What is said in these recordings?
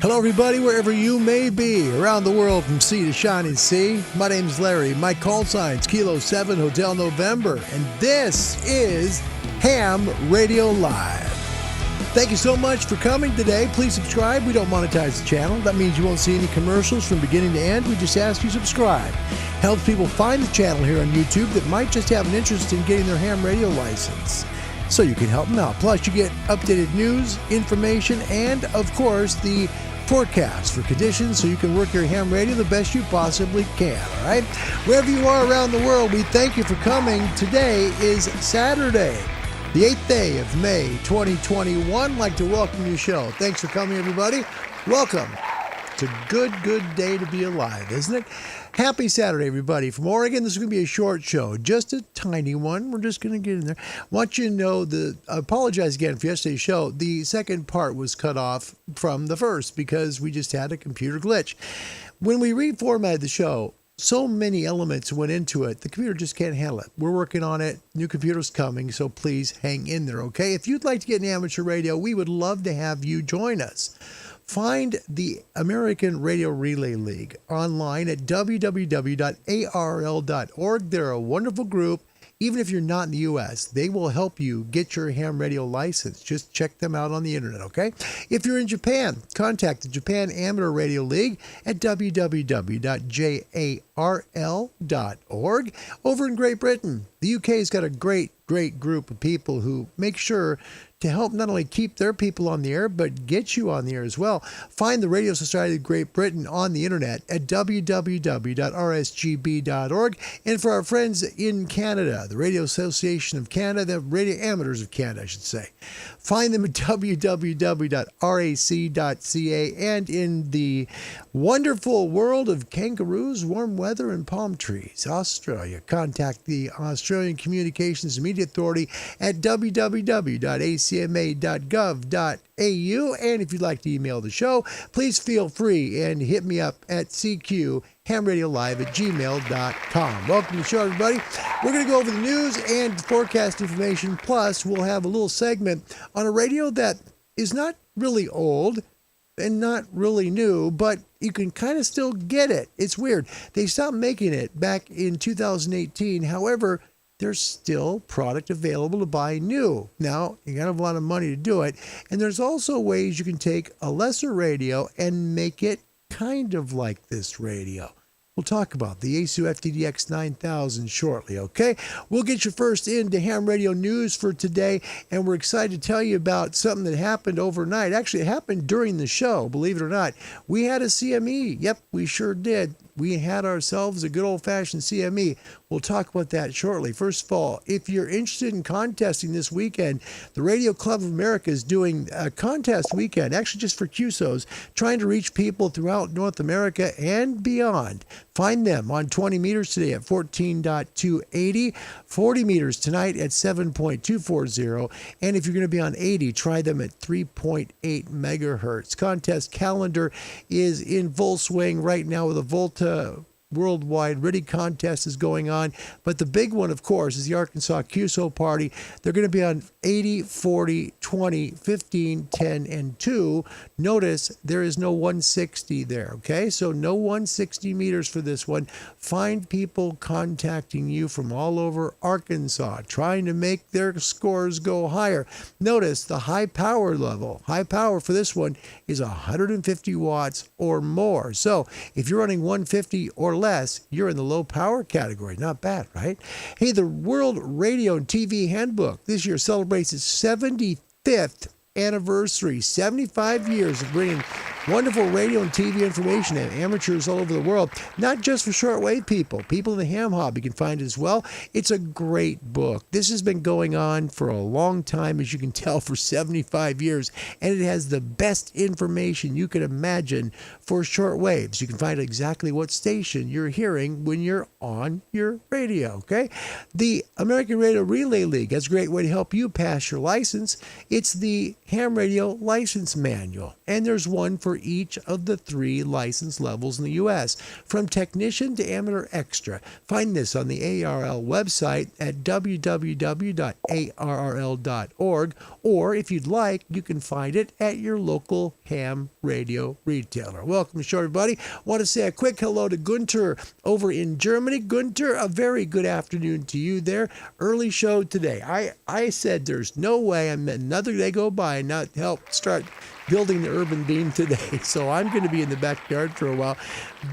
Hello, everybody, wherever you may be, around the world from sea to shining sea. My name's Larry. My call sign's Kilo 7 Hotel November, and this is Ham Radio Live. Thank you so much for coming today. Please subscribe. We don't monetize the channel. That means you won't see any commercials from beginning to end. We just ask you subscribe. Helps people find the channel here on YouTube that might just have an interest in getting their ham radio license, so you can help them out. Plus, you get updated news, information, and, of course, the forecast for conditions so you can work your ham radio the best you possibly can, all right? Wherever you are around the world, we thank you for coming. Today is Saturday, the 8th day of May, 2021. I'd like to welcome you to the show. Thanks for coming, everybody. Welcome. It's a good day to be alive, isn't it? Happy Saturday, everybody. From Oregon, this is going to be a short show, just a tiny one. We're just going to get in there. I want you to know I apologize again for yesterday's show. The second part was cut off from the first because we just had a computer glitch. When we reformatted the show, so many elements went into it, the computer just can't handle it. We're working on it. New computer's coming, so please hang in there, okay? If you'd like to get an amateur radio, we would love to have you join us. Find the American Radio Relay League online at www.arl.org. They're a wonderful group. Even if you're not in the U.S., they will help you get your ham radio license. Just check them out on the internet, okay? If you're in Japan, contact the Japan Amateur Radio League at www.jarl.org. Over in Great Britain, the UK's got a great group of people who make sure to help not only keep their people on the air, but get you on the air as well. Find the Radio Society of Great Britain on the internet at www.rsgb.org. And for our friends in Canada, the Radio Association of Canada, the Radio Amateurs of Canada, I should say, find them at www.rac.ca. And in the wonderful world of kangaroos, warm weather, and palm trees, Australia, contact the Australian Communications and Media Authority at www.acma.gov.au. And if you'd like to email the show, please feel free and hit me up at cqhamradiolive@gmail.com. Welcome to the show, everybody. We're going to go over the news and forecast information. Plus, we'll have a little segment on a radio that is not really old and not really new, but you can kind of still get it. It's weird. They stopped making it back in 2018. However, there's still product available to buy new. Now, you got to have a lot of money to do it. And there's also ways you can take a lesser radio and make it kind of like this radio. We'll talk about the Yaesu FTDX9000 shortly, okay? We'll get you first into ham radio news for today, and we're excited to tell you about something that happened overnight. Actually, it happened during the show, believe it or not. We had a CME. Yep, we sure did. We had ourselves a good old-fashioned CME. We'll talk about that shortly. First of all, if you're interested in contesting this weekend, the Radio Club of America is doing a contest weekend, actually just for QSOs, trying to reach people throughout North America and beyond. Find them on 20 meters today at 14.280, 40 meters tonight at 7.240, and if you're going to be on 80, try them at 3.8 megahertz. Contest calendar is in full swing right now with a Volta Worldwide Ready contest is going on, but the big one, of course, is the Arkansas QSO Party. They're going to be on 80, 40, 20, 15, 10, and 2. Notice there is no 160 there, okay? So no 160 meters for this one. Find people contacting you from all over Arkansas, trying to make their scores go higher. Notice the high power level. High power for this one is 150 watts or more. So if you're running 150 or less, you're in the low power category. Not bad, right? Hey, the World Radio and TV Handbook this year celebrates its 75th anniversary. 75 years of bringing wonderful radio and TV information to amateurs all over the world, not just for shortwave people in the ham hobby can find it as well. It's a great book. This has been going on for a long time, as you can tell, for 75 years, and it has the best information you can imagine for shortwaves. You can find exactly what station you're hearing when you're on your radio, okay? The American Radio Relay League has a great way to help you pass your license. It's the Ham Radio License Manual, and there's one for for each of the 3 license levels in the U.S., from technician to amateur extra. Find this on the ARRL website at www.arrl.org, or if you'd like, you can find it at your local ham radio retailer. Welcome to the show, everybody. Want to say a quick hello to Gunter over in Germany. Gunter, a very good afternoon to you there. Early show today. I said there's no way I'm another day go by and not help start building the urban beam today. So I'm going to be in the backyard for a while.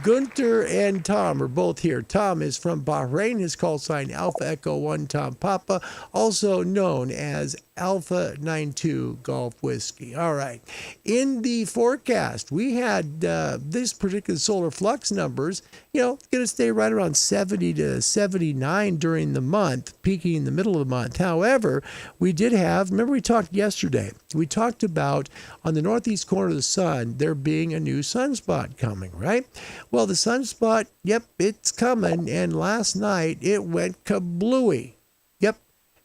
Gunter and Tom are both here. Tom is from Bahrain. His call sign Alpha Echo 1 Tom Papa, also known as Alpha 92 Golf Whiskey. All right. In the forecast, we had this particular solar flux numbers, going to stay right around 70 to 79 during the month, peaking in the middle of the month. However, we did have, remember we talked yesterday, we talked about on the northeast corner of the sun, there being a new sunspot coming, right? Well, the sunspot, yep, it's coming. And last night it went kablooey. Yep,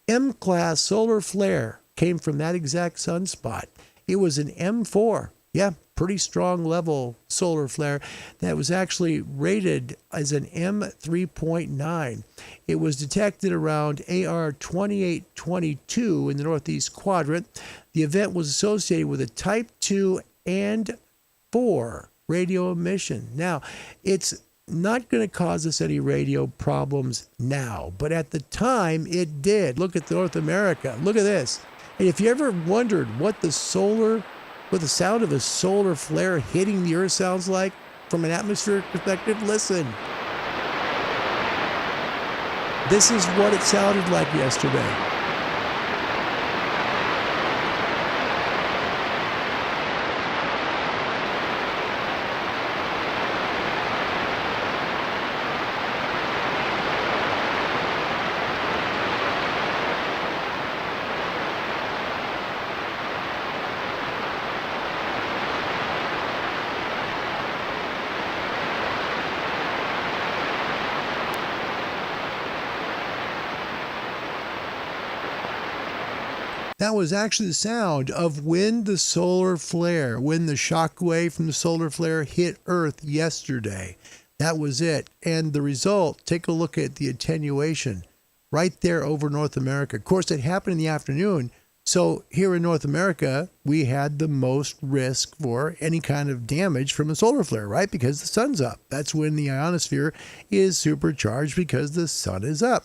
M-class solar flare came from that exact sunspot. It was an M4. Yeah, pretty strong level solar flare that was actually rated as an M3.9. It was detected around AR 2822 in the northeast quadrant. The event was associated with a type 2 and 4 radio emission. Now, it's not going to cause us any radio problems now, but at the time it did. Look at North America. Look at this. And if you ever wondered what the sound of a solar flare hitting the Earth sounds like from an atmospheric perspective, listen. This is what it sounded like yesterday. That was actually the sound of when the shock wave from the solar flare hit Earth yesterday. That was it. And the result, take a look at the attenuation right there over North America. Of course, it happened in the afternoon. So here in North America, we had the most risk for any kind of damage from a solar flare, right? Because the sun's up. That's when the ionosphere is supercharged because the sun is up.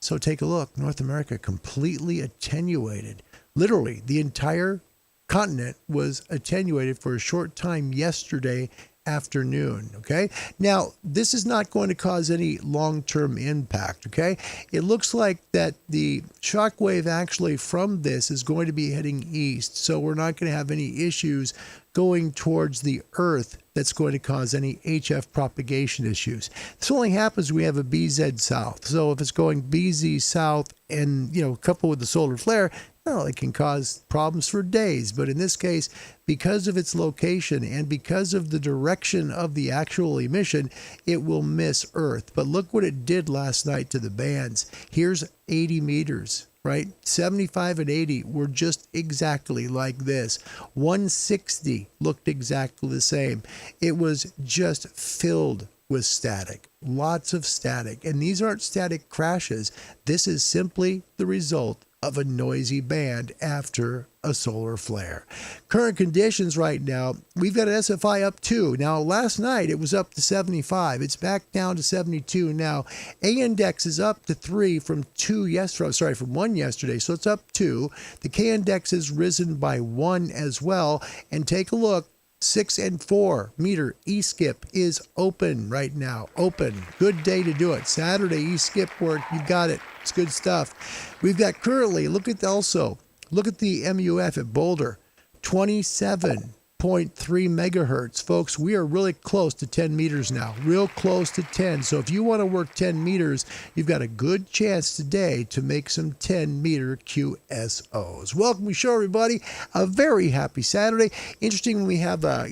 So take a look. North America completely attenuated. Literally, the entire continent was attenuated for a short time yesterday afternoon, okay? Now, this is not going to cause any long-term impact, okay? It looks like that the shock wave actually from this is going to be heading east, so we're not going to have any issues going towards the Earth that's going to cause any HF propagation issues. This only happens when we have a BZ south. So if it's going BZ south and, coupled with the solar flare, well, it can cause problems for days. But in this case, because of its location and because of the direction of the actual emission, it will miss Earth. But look what it did last night to the bands. Here's 80 meters. Right? 75 and 80 were just exactly like this. 160 looked exactly the same. It was just filled with static, lots of static. And these aren't static crashes. This is simply the result of a noisy band after a solar flare. Current conditions right now, we've got an SFI up 2. Now, last night it was up to 75. It's back down to 72 now. A-index is up to 3 from 1 yesterday, so it's up 2. The K-index has risen by 1 as well. And take a look. 6 and 4 meter E-skip is open right now. Open. Good day to do it. Saturday E-skip work. You got it. It's good stuff. We've got currently, look at the MUF at Boulder, 27.3 megahertz. Folks, we are really close to 10 meters now. Real close to 10. So if you want to work 10 meters, you've got a good chance today to make some 10 meter QSOs. Welcome to the show, everybody. A very happy Saturday. Interesting when we have a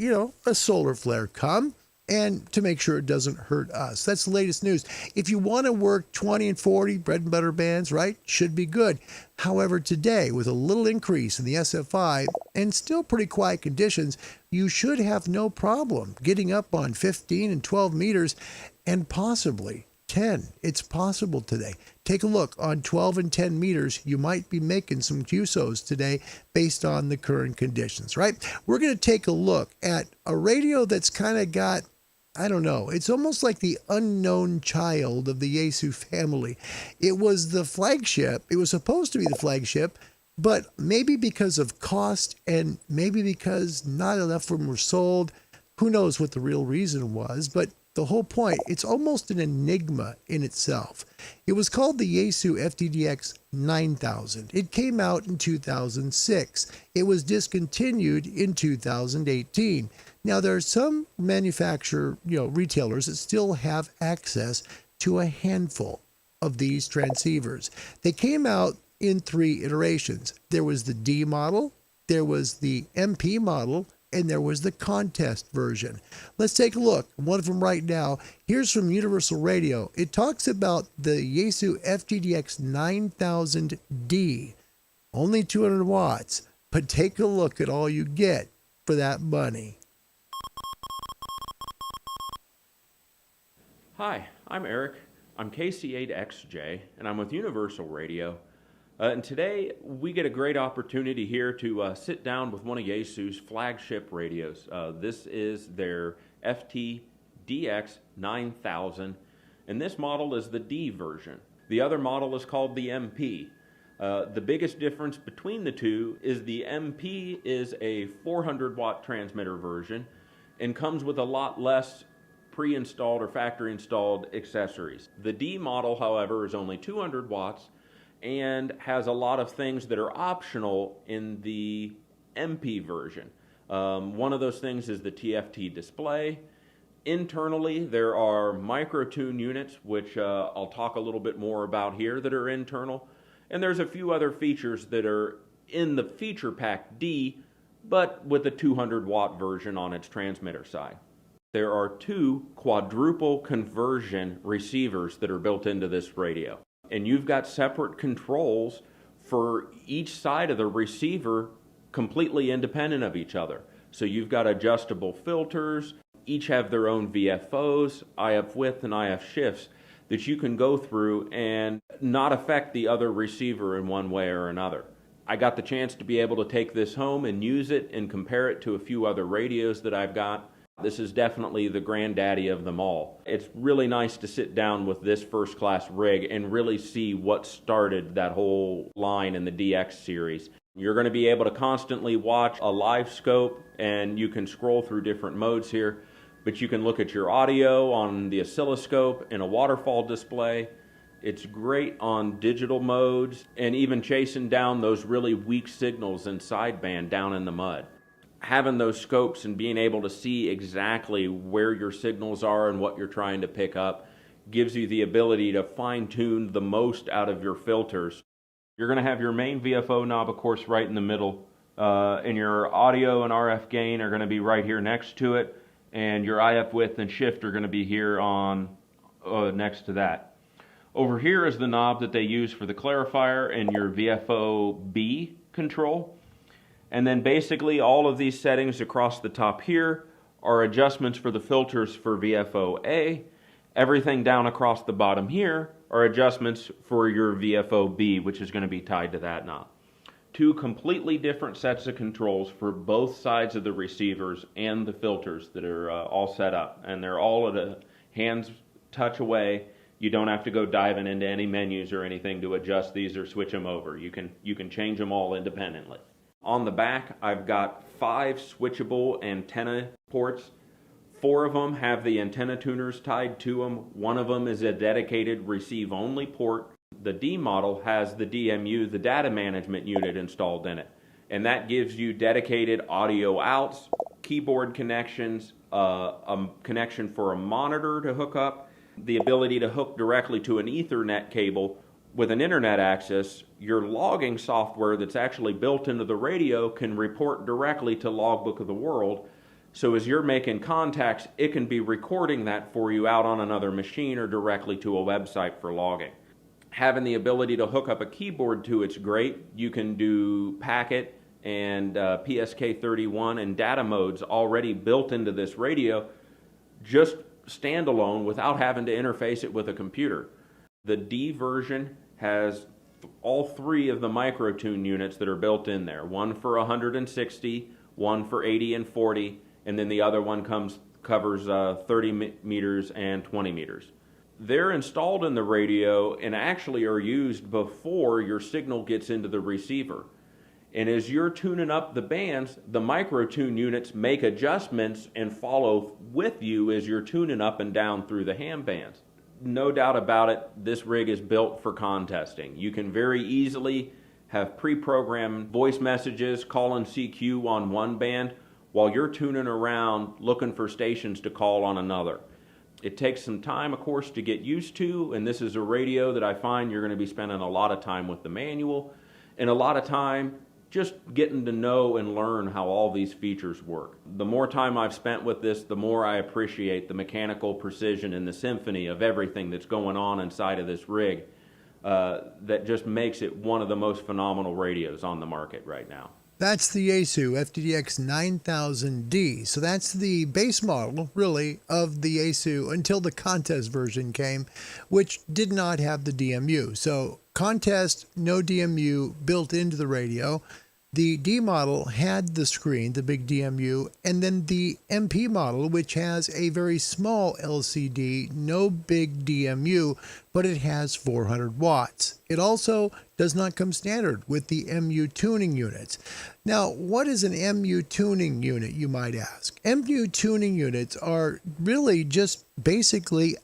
solar flare come. and to make sure it doesn't hurt us. That's the latest news. If you want to work 20 and 40 bread and butter bands, right, should be good. However, today, with a little increase in the SFI and still pretty quiet conditions, you should have no problem getting up on 15 and 12 meters and possibly 10. It's possible today. Take a look on 12 and 10 meters. You might be making some QSOs today based on the current conditions, right? We're going to take a look at a radio that's kind of got, I don't know, it's almost like the unknown child of the Yaesu family. It was the flagship. It was supposed to be the flagship, but maybe because of cost and maybe because not enough of them were sold, who knows what the real reason was, but the whole point, it's almost an enigma in itself. It was called the Yaesu FTDX9000. It came out in 2006. It was discontinued in 2018. Now, there are some retailers that still have access to a handful of these transceivers. They came out in 3 iterations. There was the D model, there was the MP model, and there was the contest version. Let's take a look. One of them right now. Here's from Universal Radio. It talks about the Yaesu FTDX9000D. Only 200 watts, but take a look at all you get for that money. Hi, I'm Eric. I'm KC8XJ, and I'm with Universal Radio. And today, we get a great opportunity here to sit down with one of Yaesu's flagship radios. This is their FTDX9000, and this model is the D version. The other model is called the MP. The biggest difference between the two is the MP is a 400-watt transmitter version and comes with a lot less pre-installed or factory-installed accessories. The D model, however, is only 200 watts, and has a lot of things that are optional in the MP version. One of those things is the TFT display. Internally, there are micro-tune units, which I'll talk a little bit more about here, that are internal. And there's a few other features that are in the feature pack D, but with a 200-watt version on its transmitter side. There are 2 quadruple conversion receivers that are built into this radio. And you've got separate controls for each side of the receiver completely independent of each other. So you've got adjustable filters, each have their own VFOs, IF width and IF shifts that you can go through and not affect the other receiver in one way or another. I got the chance to be able to take this home and use it and compare it to a few other radios that I've got. This is definitely the granddaddy of them all. It's really nice to sit down with this first-class rig and really see what started that whole line in the DX series. You're going to be able to constantly watch a live scope, and you can scroll through different modes here, but you can look at your audio on the oscilloscope and a waterfall display. It's great on digital modes and even chasing down those really weak signals in sideband down in the mud. Having those scopes and being able to see exactly where your signals are and what you're trying to pick up gives you the ability to fine-tune the most out of your filters. You're going to have your main VFO knob, of course, right in the middle, and your audio and RF gain are going to be right here next to it, and your IF width and shift are going to be here on next to that. Over here is the knob that they use for the clarifier and your VFO B control. And then basically all of these settings across the top here are adjustments for the filters for VFO A. Everything down across the bottom here are adjustments for your VFO B, which is going to be tied to that knob. 2 completely different sets of controls for both sides of the receivers and the filters that are all set up. And they're all at a hand's touch away. You don't have to go diving into any menus or anything to adjust these or switch them over. You can change them all independently. On the back, I've got 5 switchable antenna ports. 4 of them have the antenna tuners tied to them. 1 of them is a dedicated receive-only port. The D model has the DMU, the data management unit, installed in it. And that gives you dedicated audio outs, keyboard connections, a connection for a monitor to hook up, the ability to hook directly to an Ethernet cable. With an internet access, your logging software that's actually built into the radio can report directly to Logbook of the World So as you're making contacts, it can be recording that for you out on another machine or directly to a website for logging. Having the ability to hook up a keyboard to it's great. You can do packet and PSK31 and data modes already built into this radio, just standalone without having to interface it with a computer. The D version has all three of the microtune units that are built in there. One for 160, one for 80 and 40, and then the other one covers 30 meters and 20 meters. They're installed in the radio and actually are used before your signal gets into the receiver. And as you're tuning up the bands, the microtune units make adjustments and follow with you as you're tuning up and down through the ham bands. No doubt about it, this rig is built for contesting. You can very easily have pre-programmed voice messages, call and CQ on one band, while you're tuning around looking for stations to call on another. It takes some time, of course, to get used to, and this is a radio that I find you're going to be spending a lot of time with the manual and a lot of time just getting to know and learn how all these features work. The more time I've spent with this, the more I appreciate the mechanical precision and the symphony of everything that's going on inside of this rig that just makes it one of the most phenomenal radios on the market right now. That's the Yaesu FTDX9000D. So that's the base model, really, of the Yaesu until the contest version came, which did not have the DMU. So contest, no DMU built into the radio. The D model had the screen, the big DMU, and then the MP model, which has a very small LCD, no big DMU, but it has 400 watts. It also does not come standard with the MU tuning units. Now, what is an MU tuning unit, you might ask? MU tuning units are really just basically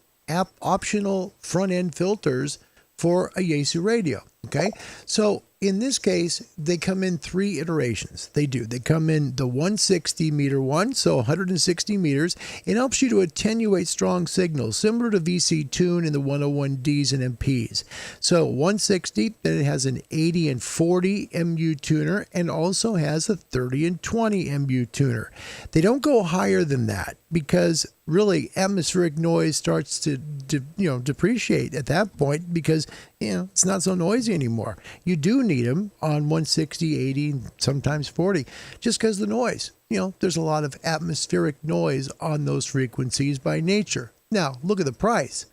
optional front-end filters for a Yaesu radio, okay? So in this case, they come in three iterations. They come in the 160 meter one, so 160 meters. It helps you to attenuate strong signals, similar to VC Tune and the 101Ds and MPs. So 160, then it has an 80 and 40 MU tuner, and also has a 30 and 20 MU tuner. They don't go higher than that because really atmospheric noise starts to depreciate at that point because it's not so noisy anymore. You do need them on 160, 80, sometimes 40, just because the noise. There's a lot of atmospheric noise on those frequencies by nature. Now, look at the price.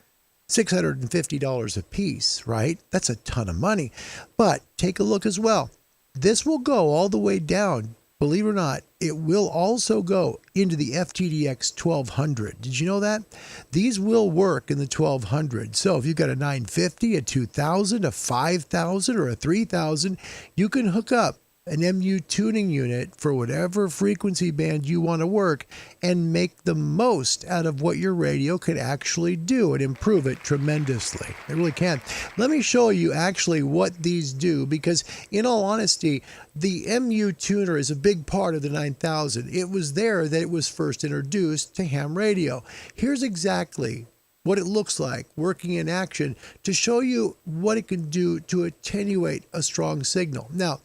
$650 a piece, right? That's a ton of money. But take a look as well. This will go all the way down. Believe it or not, it will also go into the FTDX9000. Did you know that? These will work in the 1200. So if you've got a 950, a 2000, a 5000, or a 3000, you can hook up an MU tuning unit for whatever frequency band you want to work and make the most out of what your radio can actually do and improve it tremendously. It really can. Let me show you actually what these do, because in all honesty, the MU tuner is a big part of the 9000. It was there that it was first introduced to ham radio. Here's exactly what it looks like working in action to show you what it can do to attenuate a strong signal. Now,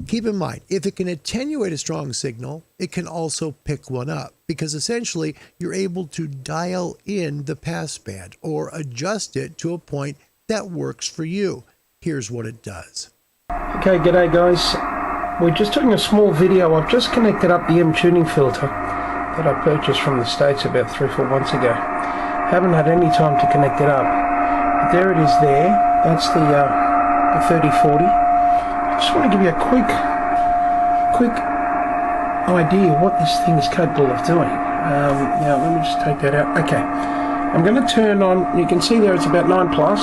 keep in mind, if it can attenuate a strong signal, it can also pick one up, because essentially you're able to dial in the passband or adjust it to a point that works for you. Here's what it does. Okay, g'day guys. We're just doing a small video. I've just connected up the M tuning filter that I purchased from the States about 3-4 months ago. Haven't had any time to connect it up, but there it is there. That's the 3040. I just want to give you a quick idea of what this thing is capable of doing. Now let me just take that out. Okay, I'm going to turn on, you can see there it's about 9 plus.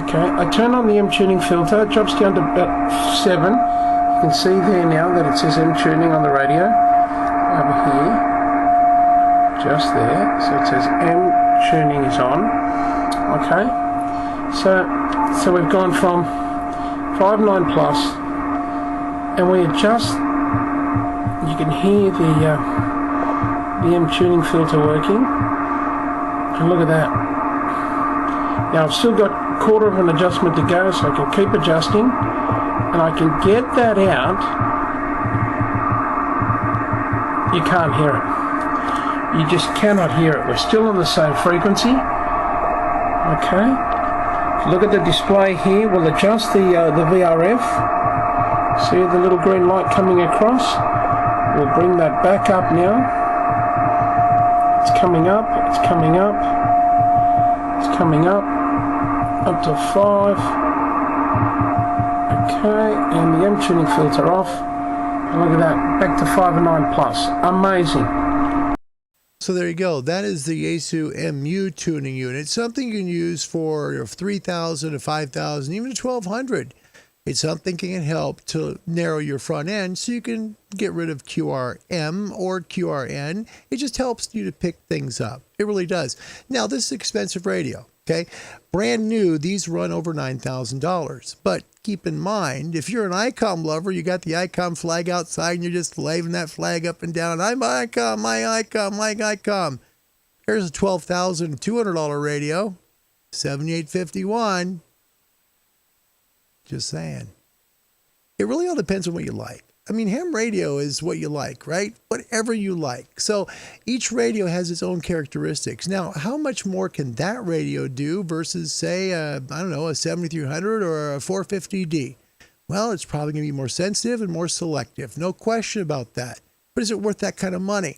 Okay, I turn on the M tuning filter, it drops down to about 7. You can see there now that it says M tuning on the radio over here. Just there, so it says M tuning is on. Okay, so we've gone from 5.9 plus, and we adjust. You can hear the M tuning filter working, and look at that. Now I've still got a quarter of an adjustment to go, so I can keep adjusting, and I can get that out you can't hear it. You just cannot hear it. We're still on the same frequency. Okay. If you look at the display here, we'll adjust the VRF. See the little green light coming across? We'll bring that back up now. It's coming up, it's coming up, it's coming up to 5. Okay, and the M tuning filter off. And look at that, back to 5 and 9 plus. Amazing. So there you go. That is the Yaesu MU tuning unit. Something you can use for 3,000 to 5,000, even to 1,200. It's something that can help to narrow your front end so you can get rid of QRM or QRN. It just helps you to pick things up. It really does. Now, this is expensive radio, okay? Brand new, these run over $9,000. But keep in mind, if you're an ICOM lover, you got the ICOM flag outside and you're just waving that flag up and down. I'm ICOM, my ICOM, my ICOM. Here's a $12,200 radio, 7851. Just saying. It really all depends on what you like. I mean, ham radio is what you like, right? Whatever you like. So each radio has its own characteristics. Now, how much more can that radio do versus, say, I don't know, a 7300 or a 450D? Well, it's probably going to be more sensitive and more selective. No question about that. But is it worth that kind of money?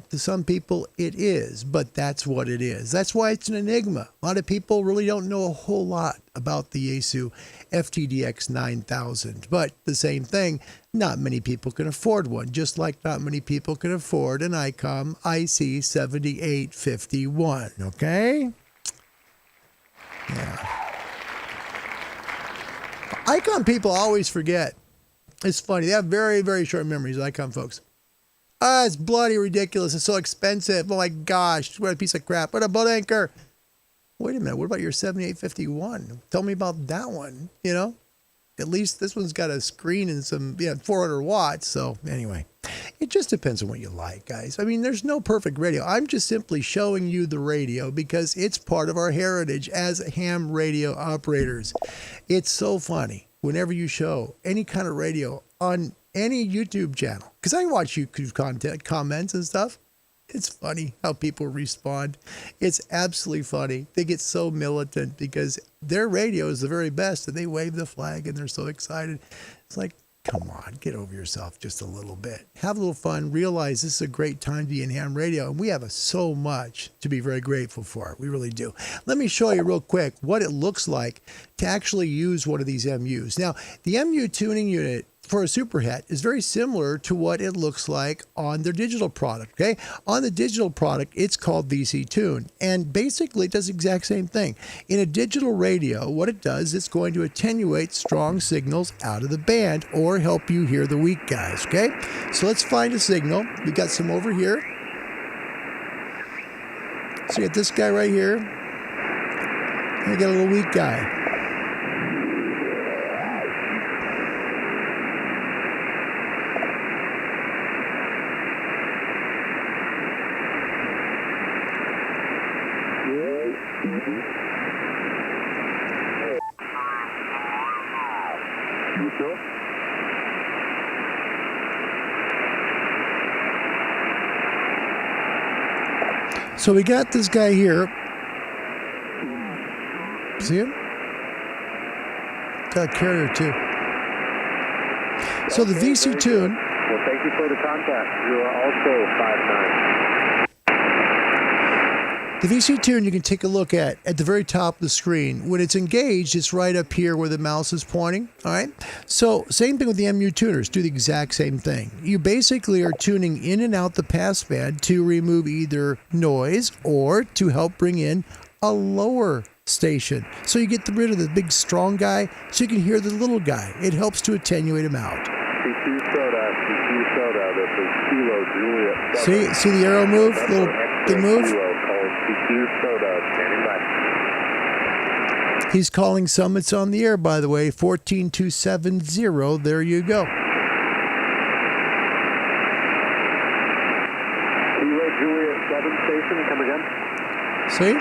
To some people, it is, but that's what it is. That's why it's an enigma. A lot of people really don't know a whole lot about the Yaesu FTDX9000. But the same thing, not many people can afford one, just like not many people can afford an ICOM IC7851, okay? Yeah. ICOM people always forget. It's funny. They have very, very short memories, ICOM folks. Ah, it's bloody ridiculous. It's so expensive. Oh my gosh, what a piece of crap. What a boat anchor. Wait a minute. What about your 7851? Tell me about that one. You know, at least this one's got a screen and some, 400 watts. So anyway, it just depends on what you like, guys. I mean, there's no perfect radio. I'm just simply showing you the radio because it's part of our heritage as ham radio operators. It's so funny whenever you show any kind of radio on any YouTube channel, because I watch YouTube content, comments and stuff. It's funny how people respond. It's absolutely funny. They get so militant because their radio is the very best and they wave the flag and they're so excited. It's like, come on, get over yourself just a little bit. Have a little fun. Realize this is a great time to be in ham radio, and we have so much to be very grateful for. We really do. Let me show you real quick what it looks like to actually use one of these MUs. Now, the MU tuning unit for a superhet is very similar to what it looks like on their digital product, okay? On the digital product, it's called VC Tune, and basically it does the exact same thing. In a digital radio, what it does, it's going to attenuate strong signals out of the band or help you hear the weak guys, okay? So let's find a signal. We got some over here. So you got this guy right here. And we got a little weak guy. So we got this guy here. See him? Got a carrier too. So the VC Tune. Well, thank you for the contact. You are also 5'9". The VC Tune you can take a look at the very top of the screen. When it's engaged, it's right up here where the mouse is pointing. All right. So same thing with the MU tuners. Do the exact same thing. You basically are tuning in and out the passband to remove either noise or to help bring in a lower station. So you get rid of the big strong guy so you can hear the little guy. It helps to attenuate him out. CQ soda, this is Kilo Juliet. See the arrow move? The little thing move? CQ soda, standing by. He's calling Summits on the air, by the way, 14270. There you go. Kilo Juliet 7 station, come again. See?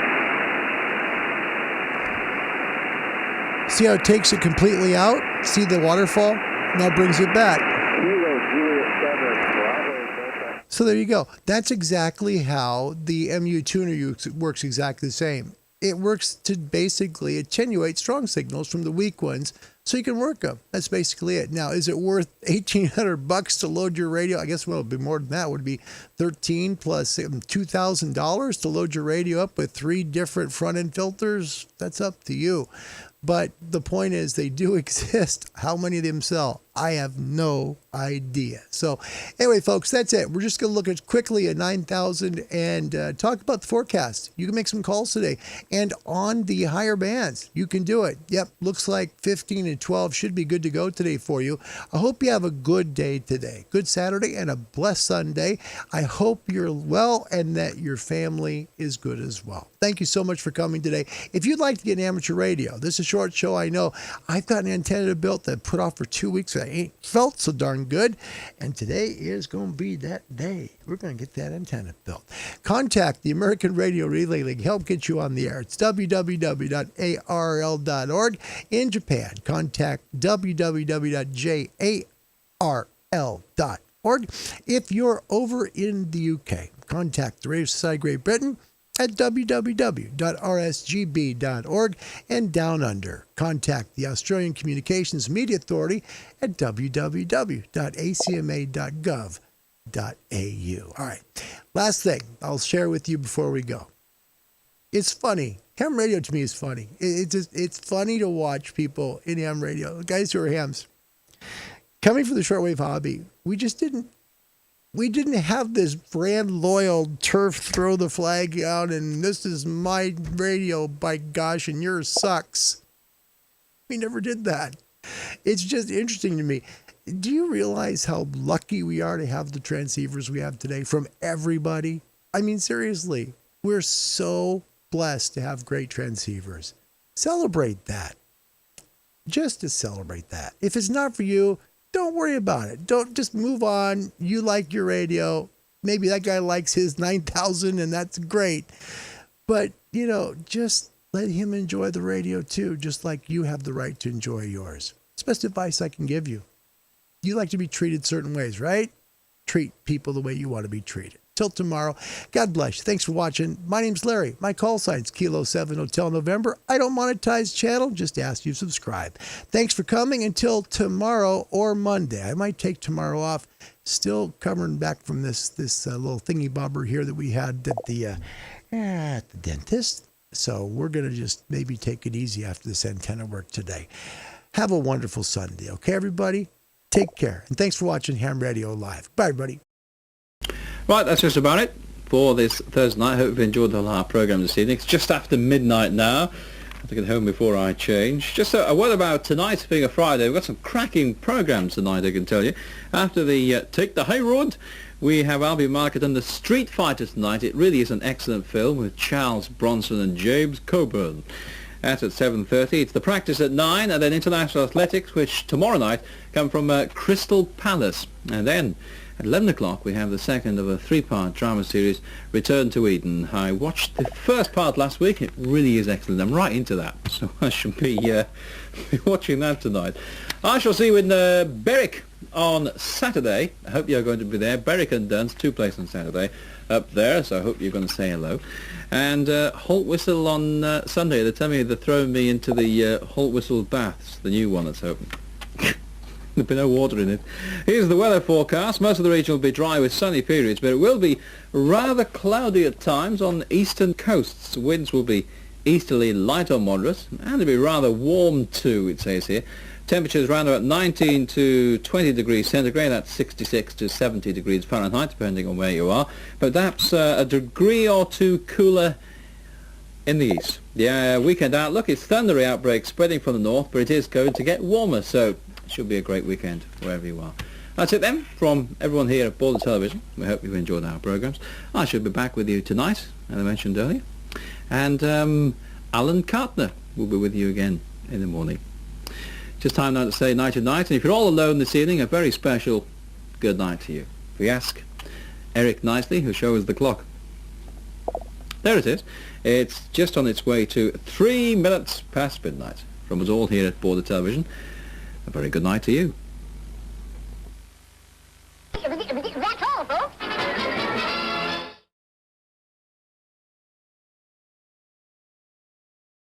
See how it takes it completely out? See the waterfall? Now brings it back. Kilo Juliet 7, Bravo, Delta. So there you go. That's exactly how the MU tuner works, exactly the same. It works to basically attenuate strong signals from the weak ones so you can work them. That's basically it. Now, is it worth $1,800 to load your radio? I guess what would be more than that would be $13 plus $2,000 to load your radio up with 3 different front-end filters. That's up to you. But the point is, they do exist. How many of them sell? I have no idea. So anyway, folks, that's it. We're just going to look at quickly at 9000 and talk about the forecast. You can make some calls today. And on the higher bands, you can do it. Yep, looks like 15 and 12 should be good to go today for you. I hope you have a good day today. Good Saturday and a blessed Sunday. I hope you're well and that your family is good as well. Thank you so much for coming today. If you'd like to get an amateur radio, this is a short show, I know. I've got an antenna built that I put off for 2 weeks. I ain't felt so darn good. And today is going to be that day. We're going to get that antenna built. Contact the American Radio Relay League. Help get you on the air. It's www.arl.org. In Japan, contact www.jarl.org. If you're over in the UK, contact the Radio Society of Great Britain at www.rsgb.org, and down under, contact the Australian Communications Media Authority at www.acma.gov.au. All right, last thing I'll share with you before we go. It's funny. Ham radio to me is funny. It's funny to watch people in ham radio, the guys who are hams. Coming from the shortwave hobby, we didn't have this brand loyal turf throw the flag out and this is my radio, by gosh, and yours sucks. We never did that. It's just interesting to me. Do you realize how lucky we are to have the transceivers we have today from everybody? I mean, seriously, we're so blessed to have great transceivers. Celebrate that. Just to celebrate that. If it's not for you, don't worry about it. Don't just move on. You like your radio. Maybe that guy likes his 9000 and that's great. But, just let him enjoy the radio too, just like you have the right to enjoy yours. It's the best advice I can give you. You like to be treated certain ways, right? Treat people the way you want to be treated. Till tomorrow, God bless you. Thanks for watching. My name's Larry. My call sign's Kilo 7 Hotel November. I don't monetize channel, just ask you to subscribe. Thanks for coming. Until tomorrow or Monday. I might take tomorrow off. Still covering back from this little thingy bobber here that we had at the dentist. So we're going to just maybe take it easy after this antenna work today. Have a wonderful Sunday. Okay, everybody? Take care. And thanks for watching Ham Radio Live. Bye, everybody. Right, that's just about it for this Thursday night. I hope you've enjoyed the whole hour program this evening. It's just after midnight now. I have to get home before I change. Just a word about tonight being a Friday. We've got some cracking programs tonight, I can tell you. After the Take the High Road, we have Albie Market and the Street Fighter tonight. It really is an excellent film with Charles Bronson and James Coburn. That's at 7:30. It's the practice at 9, and then International Athletics, which tomorrow night come from Crystal Palace. And then at 11 o'clock, we have the second of a 3-part drama series, Return to Eden. I watched the first part last week. It really is excellent. I'm right into that, so I should be watching that tonight. I shall see you in Berwick on Saturday. I hope you're going to be there. Berwick and Duns, 2 places on Saturday up there, so I hope you're going to say hello. And Holt Whistle on Sunday. They're telling me they're throwing me into the Holt Whistle baths, the new one that's open. There'll be no water in it. Here's the weather forecast. Most of the region will be dry with sunny periods, but it will be rather cloudy at times on eastern coasts. Winds will be easterly light or moderate, and it'll be rather warm too, it says here. Temperatures around about 19 to 20 degrees centigrade, that's 66 to 70 degrees Fahrenheit, depending on where you are. But that's a degree or two cooler in the east. The weekend outlook is thundery outbreaks spreading from the north, but it is going to get warmer, so should be a great weekend wherever you are. That's it then from everyone here at Border Television. We hope you've enjoyed our programs. I should be back with you tonight, as I mentioned earlier. And Alan Cartner will be with you again in the morning. Just time now to say night and night. And if you're all alone this evening, a very special good night to you. We ask Eric Nicely, who shows the clock. There it is. It's just on its way to 3 minutes past midnight. From us all here at Border Television, a very good night to you. That's all, folks.